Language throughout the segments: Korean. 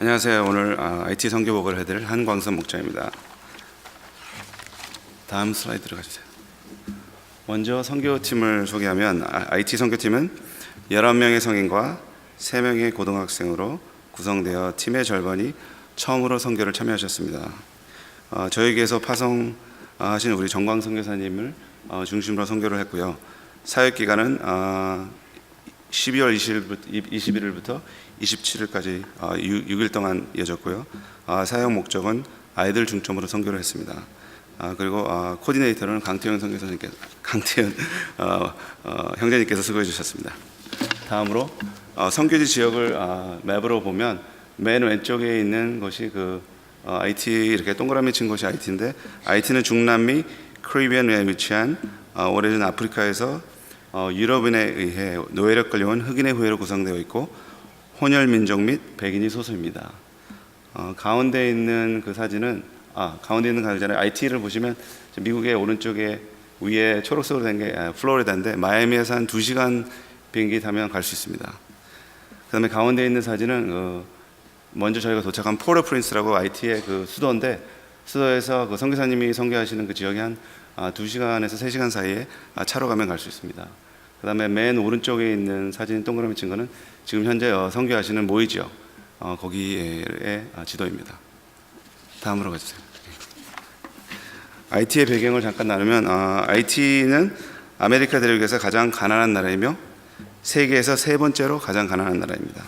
안녕하세요. 오늘 IT 선교복을 해드릴 한광선 목자입니다. 다음 슬라이드로 가주세요. 먼저 선교팀을 소개하면 IT 선교팀은 11명의 성인과 3명의 고등학생으로 구성되어 팀의 절반이 처음으로 선교를 참여하셨습니다. 저에게서 파송하신 우리 정광 선교사님을 중심으로 선교를 했고요. 사역기간은 12월 21일부터 27일까지 6일 동안 이어졌고요. 사역 목적은 아이들 중점으로 선교를 했습니다. 그리고 코디네이터는 강태현 형제님께서 수고해 주셨습니다. 다음으로 선교지 지역을 맵으로 보면 맨 왼쪽에 있는 것이 IT 이렇게 동그라미 친 것이 IT인데, IT는 중남미 카리비안에 위치한 오래전 아프리카에서 유럽인에 의해 노예로 끌려온 흑인의 후예로 구성되어 있고 혼혈 민족 및 백인이 소수입니다. 가운데 있는 그 사진은 가운데 있는 사진은 IT를 보시면 미국의 오른쪽에 위에 초록색으로 된 게 플로리다인데, 마이애미에서 한 2시간 비행기 타면 갈 수 있습니다. 그 다음에 가운데 있는 사진은 먼저 저희가 도착한 포르프린스라고 IT의 그 수도인데, 수도에서 그 선교사님이 선교하시는 그 지역이 한 2시간에서 3시간 사이에 차로 가면 갈 수 있습니다. 그 다음에 맨 오른쪽에 있는 사진 동그라미 친 거는 지금 현재 선교하시는 모이 지역 거기의 지도입니다. 다음으로 가주세요. IT의 배경을 잠깐 나누면 IT는 아메리카 대륙에서 가장 가난한 나라이며 세계에서 3번째로 가장 가난한 나라입니다.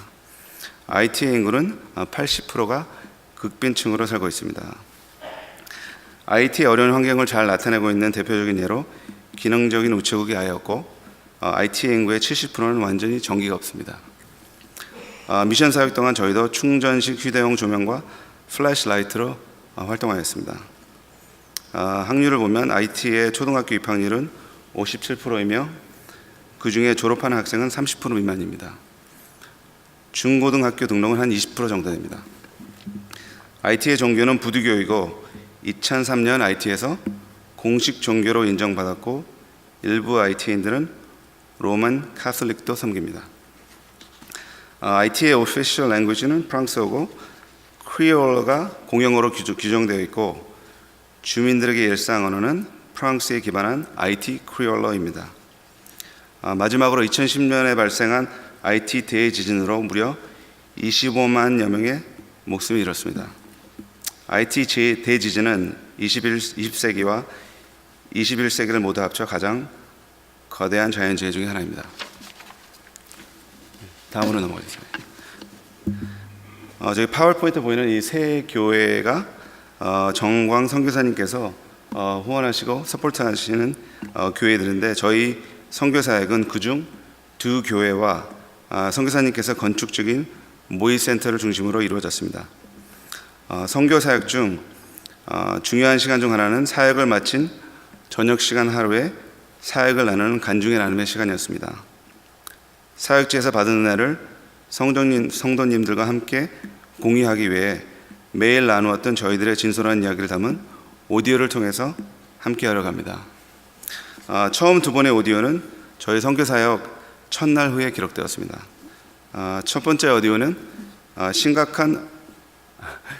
IT의 인구는 80%가 극빈층으로 살고 있습니다. IT의 어려운 환경을 잘 나타내고 있는 대표적인 예로 기능적인 우체국이 아예 없고 IT의 인구의 70%는 완전히 전기가 없습니다. 미션 사역 동안 저희도 충전식 휴대용 조명과 플래시라이트로 활동하였습니다. 학률을 보면 IT의 초등학교 입학률은 57%이며 그 중에 졸업하는 학생은 30% 미만입니다. 중고등학교 등록은 한 20% 정도 됩니다. IT의 종교는 부두교이고 2003년 IT에서 공식 종교로 인정받았고 일부 IT인들은 로만 카톨릭도 섬깁니다. IT의 오피셜 랭귀지는 프랑스어고 크리올러가 공용어로 규정되어 있고 주민들에게 일상 언어는 프랑스에 기반한 IT 크리올러입니다. 마지막으로 2010년에 발생한 IT 대지진으로 무려 25만여 명의 목숨이 잃었습니다. IT 대지진은 20세기와 21세기를 모두 합쳐 가장 거대한 자연재해 중에 하나입니다. 다음으로 넘어가겠습니다. 저기 파워포인트 보이는 이 세 교회가 정광 선교사님께서 후원하시고 서포트하시는 교회들인데, 저희 선교사역은 그중 2교회와 선교사님께서 건축 중인 모의센터를 중심으로 이루어졌습니다. 선교사역 중 중요한 시간 중 하나는 사역을 마친 저녁 시간 하루에 사역을 나누는 간증의 나눔의 시간이었습니다. 사역지에서 받은 은혜를 성도님들과 함께 공유하기 위해 매일 나누었던 저희들의 진솔한 이야기를 담은 오디오를 통해서 함께하러 갑니다. 처음 2번의 오디오는 저희 선교사역 첫날 후에 기록되었습니다. 첫 번째 오디오는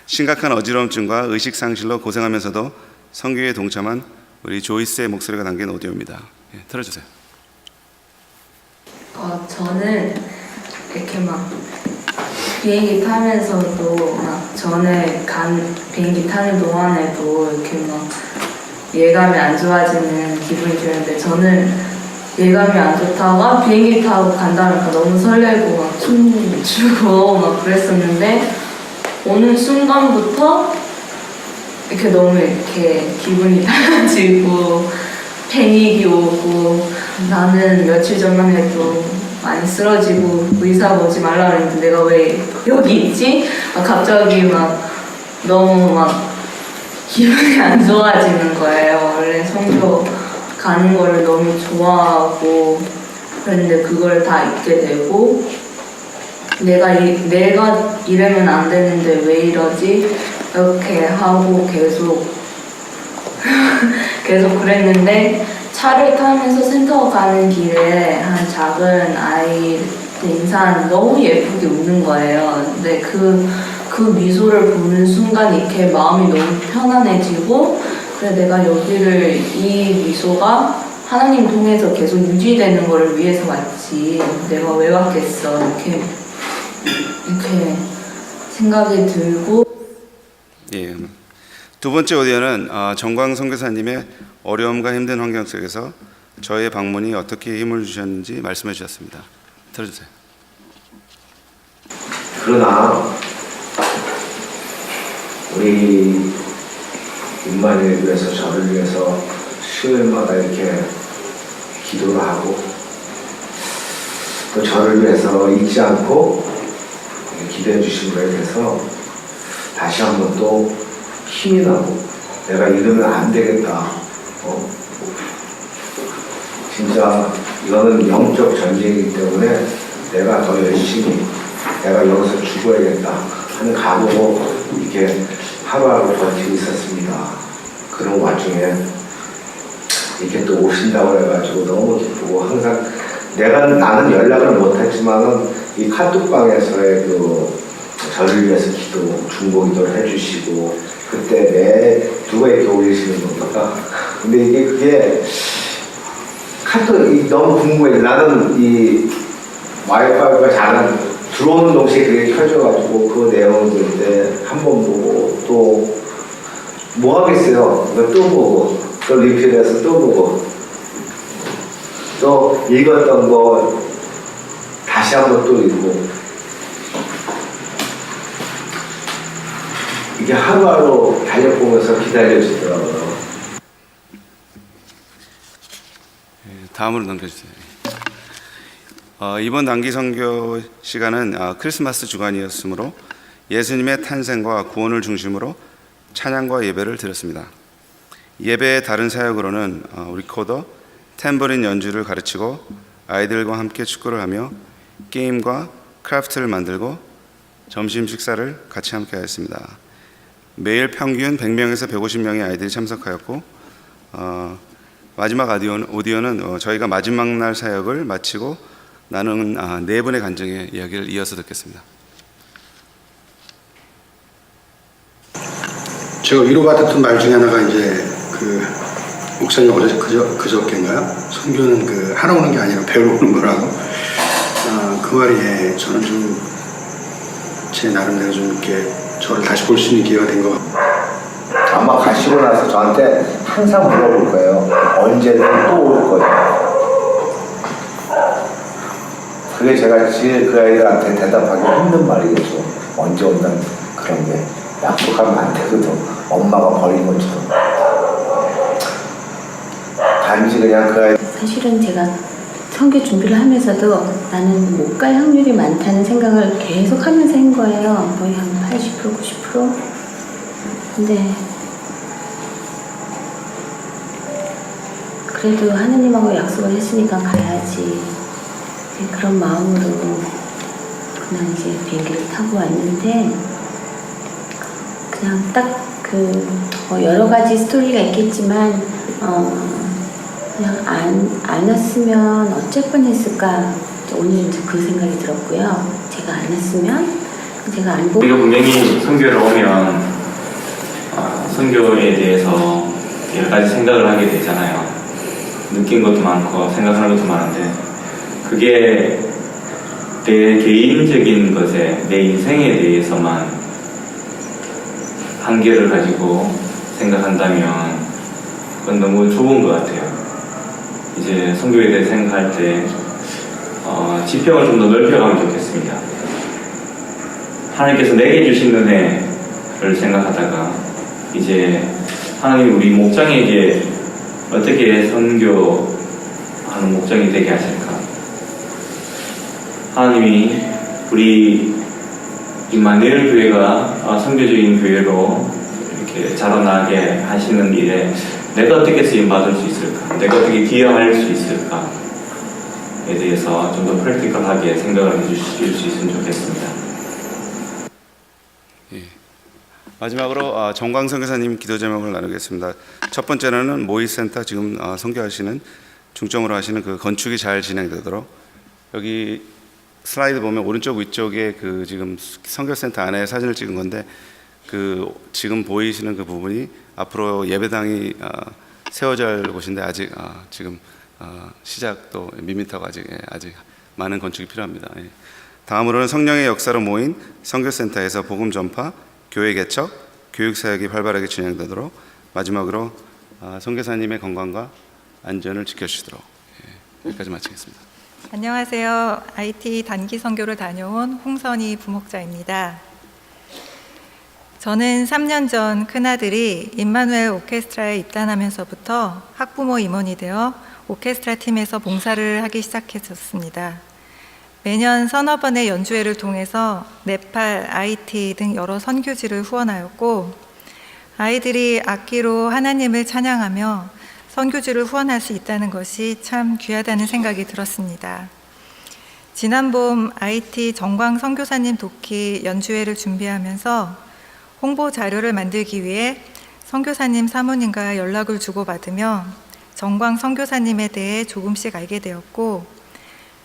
심각한 어지러움증과 의식상실로 고생하면서도 선교에 동참한 우리 조이스의 목소리가 담긴 오디오입니다. 틀어주세요. 저는 이렇게 막 비행기 타면서도 막 전에 비행기 타는 동안에도 이렇게 막 예감이 안 좋아지는 기분이 드는데, 저는 예감이 안 좋다가 비행기 타고 간다니까 너무 설레고 막 춤추고 막 그랬었는데, 어느 순간부터 이렇게 너무 이렇게 기분이 달라지고 패닉이 오고, 나는 며칠 전만 해도 많이 쓰러지고 의사 보지 말라 그랬는데 내가 왜 여기 있지? 갑자기 막 너무 막 기분이 안 좋아지는 거예요. 원래 선교 가는 거를 너무 좋아하고 그런데 그걸 다 잊게 되고, 내가 이러면 안 되는데 왜 이러지? 이렇게 하고 계속 그랬는데, 차를 타면서 센터 가는 길에 한 작은 아이 인사하는 너무 예쁘게 웃는 거예요. 근데 그 그 미소를 보는 순간 이렇게 마음이 너무 편안해지고, 그래 내가 여기를 이 미소가 하나님 통해서 계속 유지되는 거를 위해서 왔지 내가 왜 왔겠어 이렇게 생각이 들고. 예. 두 번째 오디오는 정광 선교사님의 어려움과 힘든 환경 속에서 저의 방문이 어떻게 힘을 주셨는지 말씀해 주셨습니다. 들어주세요. 그러나 우리 임마누엘 교회에서 저를 위해서 수요일마다 이렇게 기도를 하고 또 저를 위해서 잊지 않고 기도해 주신 거에 대해서 다시 한번 또 힘이 나고 내가 이러면 안 되겠다. 진짜 이거는 영적 전쟁이기 때문에 내가 더 열심히 내가 여기서 죽어야겠다 하는 각오로 이렇게 하루하루 버티고 있었습니다. 그런 와중에 이렇게 또 오신다고 해가지고 너무 기쁘고 항상 나는 연락을 못했지만은 이 카톡방에서의 그 저를 위해서 중보기도를 해주시고 그때 누가 이렇게 올리시는 겁니까? 근데 그게 카톡이 너무 궁금해. 나는 이 와이파이가 잘 들어오는 동시에 그게 켜져가지고 그 내용들 때 한 번 보고 또 뭐 하겠어요? 이거 또 보고 또 리필해서 또 보고 또 읽었던 거 다시 한 번 또 읽고 이게 하루하루 달려보면서 기다려지더라고요. 다음으로 넘겨주세요. 이번 단기 선교 시간은 크리스마스 주간이었으므로 예수님의 탄생과 구원을 중심으로 찬양과 예배를 드렸습니다. 예배의 다른 사역으로는 리코더, 탬버린 연주를 가르치고 아이들과 함께 축구를 하며 게임과 크래프트를 만들고 점심 식사를 같이 함께 하였습니다. 매일 평균 100명에서 150명의 아이들이 참석하였고 마지막 오디오는 저희가 마지막 날 사역을 마치고 나누는 네 분의 간증의 이야기를 이어서 듣겠습니다. 제가 위로받았던 말 중에 하나가 이제 목사님 어제 그저께인가요? 선교는 하러 오는 게 아니라 배우러 오는 거라고. 그 말이 저는 좀 제 나름대로 좀 이렇게 저를 다시 볼 수 있는 기회가 된 것 같아요. 아마 가시고 나서 저한테 항상 물어볼 거예요. 언제든 또 올 거예요. 그게 제가 제일 그 아이들한테 대답하기 힘든 말이겠죠. 언제 온다는 그런 게 약속하면 안 되거든. 엄마가 버린 것처럼. 단지 그냥 그 아이 사실은 제가 선교 준비를 하면서도 나는 못 갈 확률이 많다는 생각을 계속 하면서 한 거예요. 거의 한 80%, 90%. 근데 그래도 하느님하고 약속을 했으니까 가야지. 그런 마음으로 그냥 이제 비행기를 타고 왔는데 그냥 딱 여러 가지 스토리가 있겠지만 그냥 안 왔으면 어쩔 뻔했을까. 오늘 이제 그 생각이 들었고요. 제가 안 왔으면 제가 안 보고. 우리가 분명히 선교를 오면 선교에 대해서 여러 가지 생각을 하게 되잖아요. 느낀 것도 많고 생각하는 것도 많은데 그게 내 개인적인 것에 내 인생에 대해서만 한계를 가지고 생각한다면 그건 너무 좁은 것 같아요. 이제 선교에 대해 생각할 때 지평을 좀 더 넓혀가면 좋겠습니다. 하나님께서 내게 주신 은혜를 생각하다가 이제 하나님 우리 목장에게 어떻게 선교하는 목장이 되게 하실까? 하나님이 우리 임마누엘 교회가 선교적인 교회로 이렇게 자라나게 하시는 일에 내가 어떻게 쓰임받을 수 있을까? 내가 어떻게 기여할 수 있을까? 에 대해서 좀 더 프랙티컬하게 생각을 해주실 수 있으면 좋겠습니다. 예. 마지막으로 정광 선교사님 기도 제목을 나누겠습니다. 첫 번째는 모의센터 지금 선교하시는 중점으로 하시는 그 건축이 잘 진행되도록 여기 슬라이드 보면 오른쪽 위쪽에 그 지금 선교센터 안에 사진을 찍은 건데 그 지금 보이시는 그 부분이 앞으로 예배당이 세워져 할 곳인데 아직 지금 시작도 밋밋하고 아직 많은 건축이 필요합니다. 예. 다음으로는 성령의 역사로 모인 선교센터에서 복음 전파, 교회 개척, 교육 사역이 활발하게 진행되도록 마지막으로 선교사님의 건강과 안전을 지켜주시도록 여기까지 마치겠습니다. 안녕하세요. IT 단기 선교를 다녀온 홍선희 부목자입니다. 저는 3년 전 큰아들이 임마누엘 오케스트라에 입단하면서부터 학부모 임원이 되어 오케스트라 팀에서 봉사를 하기 시작했었습니다. 매년 서너 번의 연주회를 통해서 네팔, IT 등 여러 선교지를 후원하였고 아이들이 악기로 하나님을 찬양하며 선교지를 후원할 수 있다는 것이 참 귀하다는 생각이 들었습니다. 지난 봄 IT 정광 선교사님 돕기 연주회를 준비하면서 홍보 자료를 만들기 위해 선교사님 사모님과 연락을 주고받으며 정광 선교사님에 대해 조금씩 알게 되었고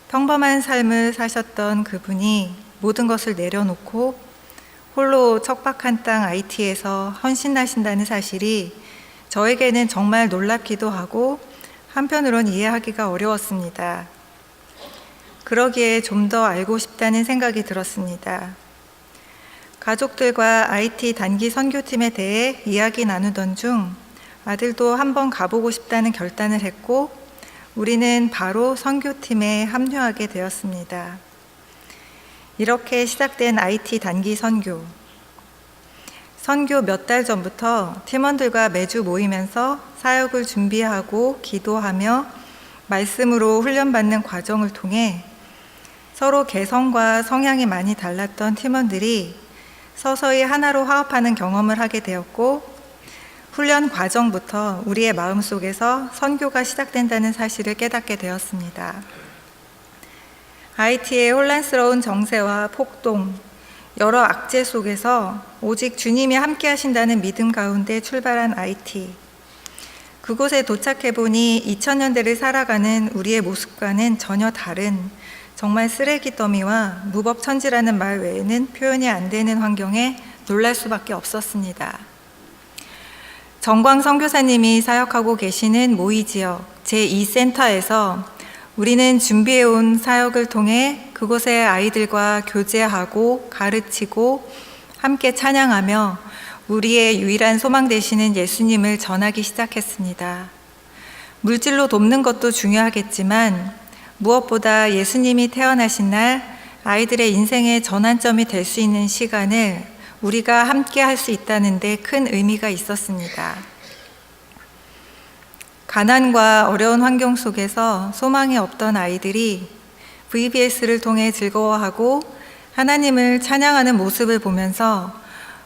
평범한 삶을 사셨던 그분이 모든 것을 내려놓고 홀로 척박한 땅 IT에서 헌신하신다는 사실이 저에게는 정말 놀랍기도 하고 한편으론 이해하기가 어려웠습니다. 그러기에 좀 더 알고 싶다는 생각이 들었습니다. 가족들과 IT 단기 선교팀에 대해 이야기 나누던 중 아들도 한번 가보고 싶다는 결단을 했고 우리는 바로 선교팀에 합류하게 되었습니다. 이렇게 시작된 IT 단기 선교. 선교 몇 달 전부터 팀원들과 매주 모이면서 사역을 준비하고 기도하며 말씀으로 훈련받는 과정을 통해 서로 개성과 성향이 많이 달랐던 팀원들이 서서히 하나로 화합하는 경험을 하게 되었고 훈련 과정부터 우리의 마음속에서 선교가 시작된다는 사실을 깨닫게 되었습니다. IT의 혼란스러운 정세와 폭동, 여러 악재 속에서 오직 주님이 함께 하신다는 믿음 가운데 출발한 IT. 그곳에 도착해 보니 2000년대를 살아가는 우리의 모습과는 전혀 다른 정말 쓰레기 더미와 무법천지라는 말 외에는 표현이 안 되는 환경에 놀랄 수밖에 없었습니다. 정광 선교사님이 사역하고 계시는 모의 지역 제2센터에서 우리는 준비해온 사역을 통해 그곳의 아이들과 교제하고 가르치고 함께 찬양하며 우리의 유일한 소망 되시는 예수님을 전하기 시작했습니다. 물질로 돕는 것도 중요하겠지만 무엇보다 예수님이 태어나신 날 아이들의 인생의 전환점이 될 수 있는 시간을 우리가 함께 할 수 있다는 데 큰 의미가 있었습니다. 가난과 어려운 환경 속에서 소망이 없던 아이들이 VBS를 통해 즐거워하고 하나님을 찬양하는 모습을 보면서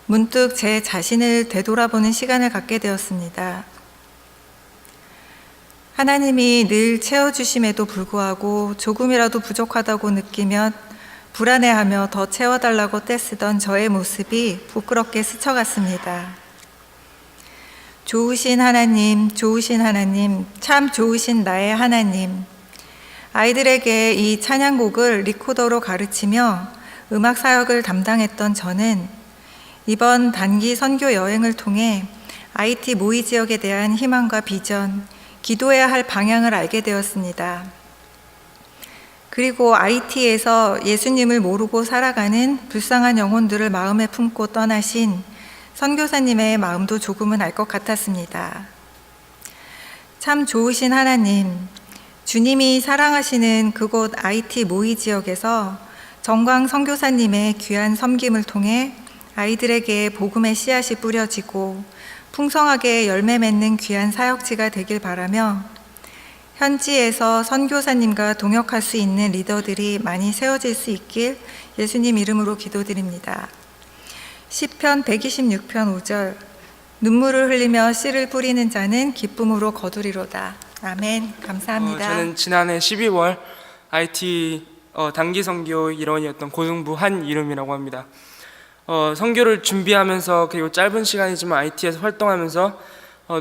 문득 제 자신을 되돌아보는 시간을 갖게 되었습니다. 하나님이 늘 채워주심에도 불구하고 조금이라도 부족하다고 느끼면 불안해하며 더 채워달라고 떼쓰던 저의 모습이 부끄럽게 스쳐갔습니다. 좋으신 하나님, 참 좋으신 나의 하나님. 아이들에게 이 찬양곡을 리코더로 가르치며 음악 사역을 담당했던 저는 이번 단기 선교 여행을 통해 IT 모의 지역에 대한 희망과 비전, 기도해야 할 방향을 알게 되었습니다. 그리고 IT에서 예수님을 모르고 살아가는 불쌍한 영혼들을 마음에 품고 떠나신 선교사님의 마음도 조금은 알 것 같았습니다. 참 좋으신 하나님, 주님이 사랑하시는 그곳 IT 모의 지역에서 정광 선교사님의 귀한 섬김을 통해 아이들에게 복음의 씨앗이 뿌려지고 풍성하게 열매 맺는 귀한 사역지가 되길 바라며 현지에서 선교사님과 동역할 수 있는 리더들이 많이 세워질 수 있길 예수님 이름으로 기도드립니다. 시편 126편 5절 눈물을 흘리며 씨를 뿌리는 자는 기쁨으로 거두리로다. 아멘. 감사합니다. 저는 지난해 12월 IT 단기 선교 일원이었던 고등부 한이름이라고 합니다. 선교를 준비하면서 그리고 짧은 시간이지만 IT에서 활동하면서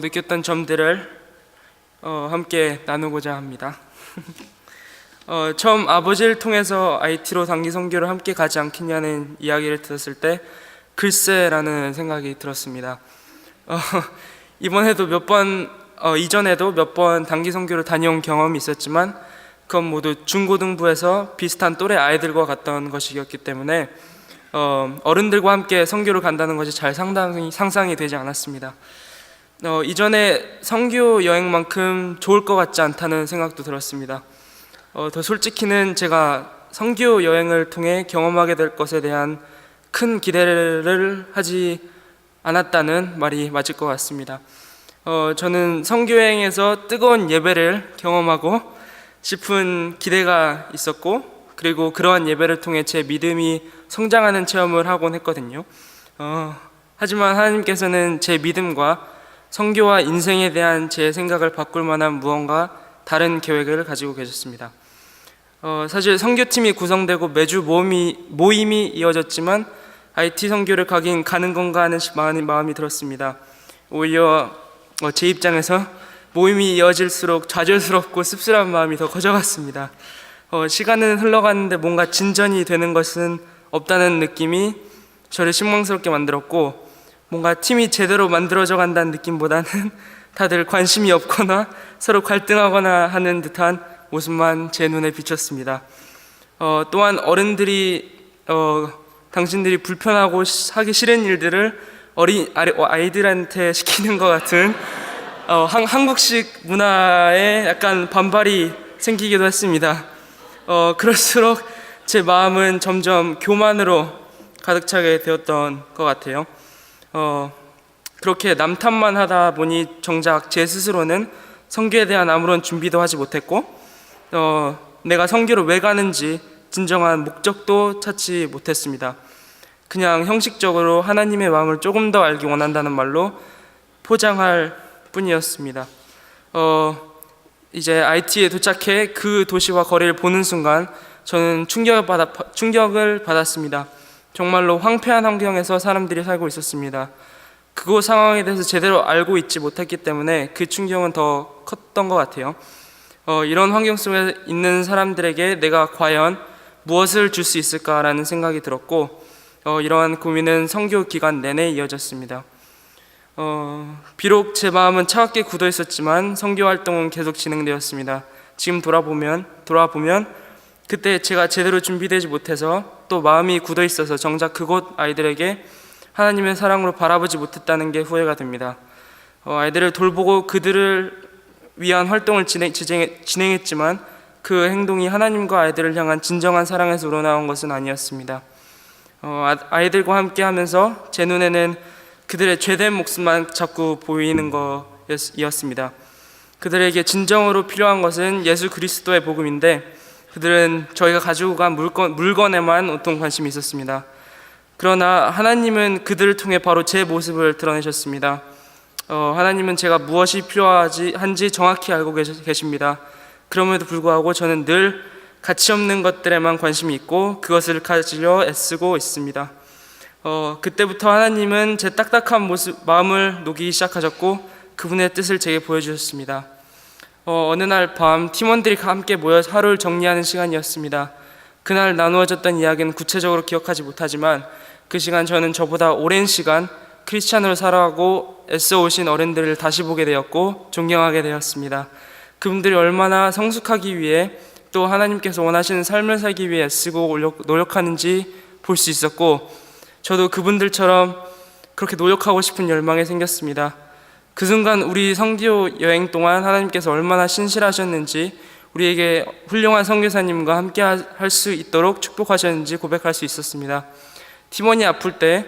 느꼈던 점들을 함께 나누고자 합니다. 처음 아버지를 통해서 IT로 단기 선교를 함께 가지 않겠냐는 이야기를 들었을 때 글쎄라는 생각이 들었습니다. 이전에도 몇 번 단기 선교를 다녀온 경험이 있었지만 그건 모두 중고등부에서 비슷한 또래 아이들과 갔던 것이었기 때문에 어른들과 함께 선교를 간다는 것이 잘 상상이 되지 않았습니다. 이전에 선교 여행만큼 좋을 것 같지 않다는 생각도 들었습니다. 더 솔직히는 제가 선교 여행을 통해 경험하게 될 것에 대한 큰 기대를 하지 않았다는 말이 맞을 것 같습니다. 저는 선교 여행에서 뜨거운 예배를 경험하고 싶은 기대가 있었고, 그리고 그러한 예배를 통해 제 믿음이 성장하는 체험을 하곤 했거든요. 하지만 하나님께서는 제 믿음과 선교와 인생에 대한 제 생각을 바꿀 만한 무언가 다른 계획을 가지고 계셨습니다. 사실 선교팀이 구성되고 매주 모임이 이어졌지만 IT 선교를 가는 건가 하는 마음이 들었습니다. 오히려 제 입장에서 모임이 이어질수록 좌절스럽고 씁쓸한 마음이 더 커져갔습니다. 시간은 흘러가는데 뭔가 진전이 되는 것은 없다는 느낌이 저를 실망스럽게 만들었고, 뭔가 팀이 제대로 만들어져 간다는 느낌보다는 다들 관심이 없거나 서로 갈등하거나 하는 듯한 모습만 제 눈에 비쳤습니다. 또한 어른들이 당신들이 불편하고 하기 싫은 일들을 아이들한테 시키는 것 같은 한국식 문화에 약간 반발이 생기기도 했습니다. 그럴수록 제 마음은 점점 교만으로 가득 차게 되었던 것 같아요. 그렇게 남탓만 하다 보니 정작 제 스스로는 선교에 대한 아무런 준비도 하지 못했고, 내가 선교를 왜 가는지 진정한 목적도 찾지 못했습니다. 그냥 형식적으로 하나님의 마음을 조금 더 알기 원한다는 말로 포장할 뿐이었습니다. 이제 IT에 도착해 그 도시와 거리를 보는 순간 저는 충격을 받았습니다. 정말로 황폐한 환경에서 사람들이 살고 있었습니다. 그곳 상황에 대해서 제대로 알고 있지 못했기 때문에 그 충격은 더 컸던 것 같아요. 이런 환경 속에 있는 사람들에게 내가 과연 무엇을 줄 수 있을까라는 생각이 들었고, 이러한 고민은 선교 기간 내내 이어졌습니다. 비록 제 마음은 차갑게 굳어 있었지만 선교 활동은 계속 진행되었습니다. 지금 돌아보면 그때 제가 제대로 준비되지 못해서 또 마음이 굳어 있어서 정작 그곳 아이들에게 하나님의 사랑으로 바라보지 못했다는 게 후회가 됩니다. 아이들을 돌보고 그들을 위한 활동을 진행했지만 그 행동이 하나님과 아이들을 향한 진정한 사랑에서 우러나온 것은 아니었습니다. 아이들과 함께 하면서 제 눈에는 그들의 죄된 모습만 자꾸 보이는 것이었습니다. 그들에게 진정으로 필요한 것은 예수 그리스도의 복음인데 그들은 저희가 가지고 간 물건에만 온통 관심이 있었습니다. 그러나 하나님은 그들을 통해 바로 제 모습을 드러내셨습니다. 하나님은 제가 무엇이 필요한지 정확히 알고 계십니다. 그럼에도 불구하고 저는 늘 가치 없는 것들에만 관심이 있고 그것을 가지려 애쓰고 있습니다. 그때부터 하나님은 제 딱딱한 마음을 녹이기 시작하셨고 그분의 뜻을 제게 보여주셨습니다. 어느 날 밤 팀원들이 함께 모여 하루를 정리하는 시간이었습니다. 그날 나누어졌던 이야기는 구체적으로 기억하지 못하지만 그 시간 저는 저보다 오랜 시간 크리스찬으로 살아가고 애써오신 어른들을 다시 보게 되었고 존경하게 되었습니다. 그분들이 얼마나 성숙하기 위해 또 하나님께서 원하시는 삶을 살기 위해 애쓰고 노력하는지 볼 수 있었고 저도 그분들처럼 그렇게 노력하고 싶은 열망이 생겼습니다. 그 순간 우리 선교 여행 동안 하나님께서 얼마나 신실하셨는지 우리에게 훌륭한 선교사님과 함께 할 수 있도록 축복하셨는지 고백할 수 있었습니다. 팀원이 아플 때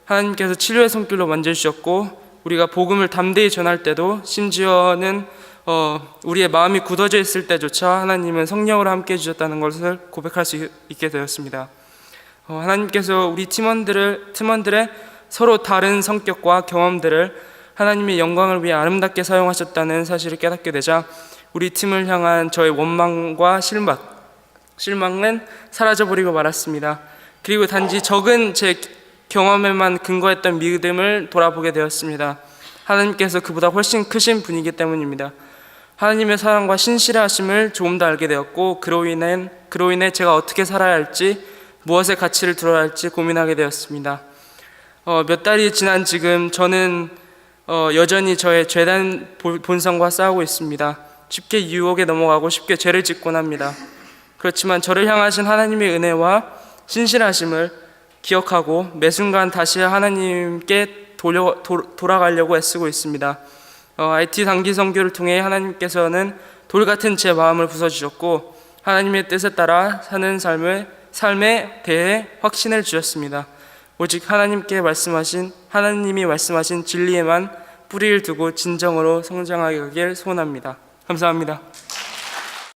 하나님께서 치료의 손길로 만져주셨고 우리가 복음을 담대히 전할 때도 심지어는 우리의 마음이 굳어져 있을 때조차 하나님은 성령으로 함께 해주셨다는 것을 고백할 수 있게 되었습니다. 하나님께서 우리 팀원들의 서로 다른 성격과 경험들을 하나님의 영광을 위해 아름답게 사용하셨다는 사실을 깨닫게 되자 우리 팀을 향한 저의 원망과 실망은 사라져버리고 말았습니다. 그리고 단지 적은 제 경험에만 근거했던 믿음을 돌아보게 되었습니다. 하나님께서 그보다 훨씬 크신 분이기 때문입니다. 하나님의 사랑과 신실하심을 조금 더 알게 되었고 그로 인해 제가 어떻게 살아야 할지 무엇의 가치를 들어야 할지 고민하게 되었습니다. 몇 달이 지난 지금 저는 여전히 저의 죄된 본성과 싸우고 있습니다. 쉽게 유혹에 넘어가고 쉽게 죄를 짓곤 합니다. 그렇지만 저를 향하신 하나님의 은혜와 신실하심을 기억하고 매 순간 다시 하나님께 돌아가려고 애쓰고 있습니다. IT 단기 선교를 통해 하나님께서는 돌 같은 제 마음을 부숴주셨고 하나님의 뜻에 따라 사는 삶에 대해 확신을 주셨습니다. 오직 하나님이 말씀하신 진리에만 뿌리를 두고 진정으로 성장하길 소원합니다. 감사합니다.